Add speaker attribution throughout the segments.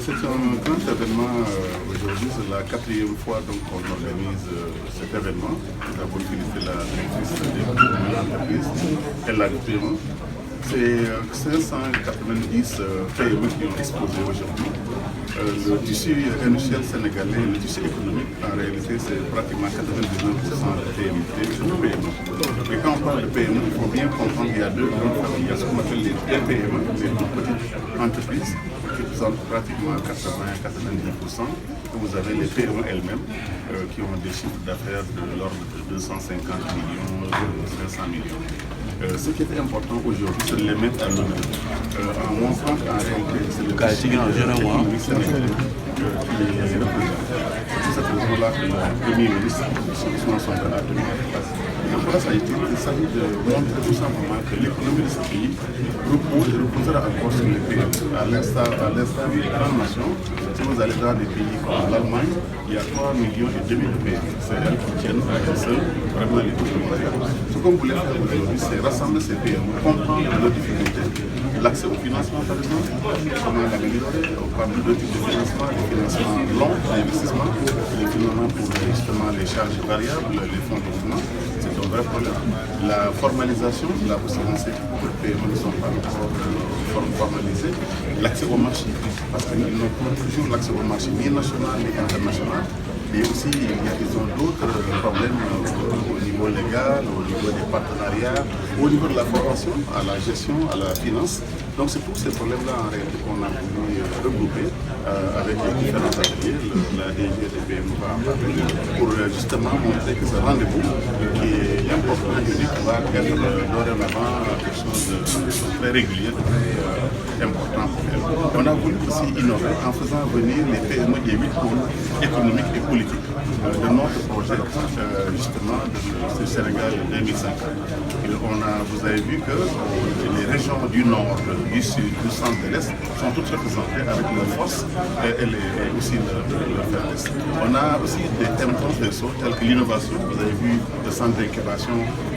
Speaker 1: c'est un grand événement aujourd'hui, c'est la 4e fois qu'on organise cet événement. Nous avons félicité la directrice de l'entreprise, elle l'a dit. C'est 590 PME qui ont exposé aujourd'hui. Le tissu industriel sénégalais, le tissu économique, en réalité, c'est pratiquement 99% de PME. Mais quand on parle de PME, il faut bien comprendre qu'il y a deux grandes familles. Il y a ce qu'on appelle les PME, les toutes petites entreprises, qui représentent pratiquement 80-90%. Vous avez les PME elles-mêmes, qui ont des chiffres d'affaires de l'ordre de 250 millions, 500 millions. Ce qui est important aujourd'hui, c'est de les mettre à l'honneur, en montrant qu'en réalité, c'est le tissu économique sénégalais qui est représenté. C'est pour cette raison-là que le Premier ministre, Ousmane Sonko, a tenu en place. Le place a été, il s'agit de montrer tout simplement que l'économie de ce pays repose et reposera encore sur les pays. À l'instar des grandes nations, si vous allez dans des pays comme l'Allemagne, il y a 3,5 millions de pays. C'est elles qui tiennent à elles seules vraiment l'économie mondiale. Ce qu'on voulait faire aujourd'hui, c'est rassembler ces pays, comprendre leurs difficultés, l'accès au financement par exemple, comment l'améliorer. On parle de deux types de financement, les financements longs d'investissement, les financements pour justement les charges variables, les fonds de roulement. C'est un vrai problème. La formalisation, là aussi on sait que beaucoup de PME ne sont pas encore formalisés. L'accès au marché, parce qu'ils n'ont pas toujours l'accès au marché ni national ni international. Et aussi, ils ont d'autres problèmes au niveau légal, au niveau des partenariats, au niveau de la formation, à la gestion, à la finance. Donc c'est tous ces problèmes-là en réalité qu'on a voulu regrouper avec les différents ateliers. La DG de PME va en parler pour justement montrer que ce rendez-vous qui est important et unique va être dorénavant quelque chose de très régulier, très important pour elle. On a voulu aussi innover en faisant venir les PME des 8 pôles économiques et politiques de notre projet justement de Sénégal 2050. Vous avez vu que les régions du nord, du sud, du centre et de l'est sont toutes représentées avec leurs forces et aussi leur faiblesse. On a aussi des thèmes transversaux tels que l'innovation. Vous avez vu le centre d'incubation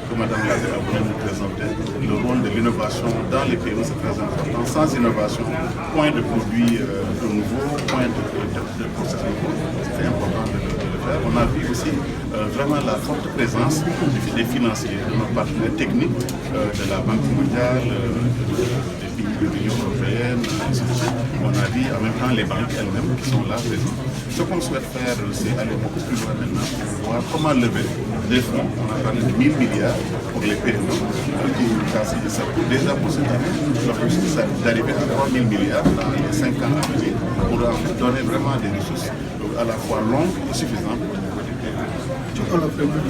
Speaker 1: que Mme Lazé a voulu nous présenter. Le rôle de l'innovation dans les PME, c'est très important. Sans innovation, point de produits nouveaux, point de process nouveau, c'est important de le faire. On a vu aussi vraiment la forte présence des financiers, de nos partenaires techniques, de la Banque mondiale, des pays de l'Union européenne, ainsi de suite. On a vu en même temps les banques elles-mêmes qui sont là présentes. Ce qu'on souhaite faire, c'est aller beaucoup plus loin maintenant pour voir comment lever des fonds. On a parlé de 1000 milliards pour les PME, déjà pour cette année, l'objectif c'est d'arriver à 3000 milliards dans les 5 ans à venir pour donner vraiment des ressources à la fois longues et suffisantes pour les PME.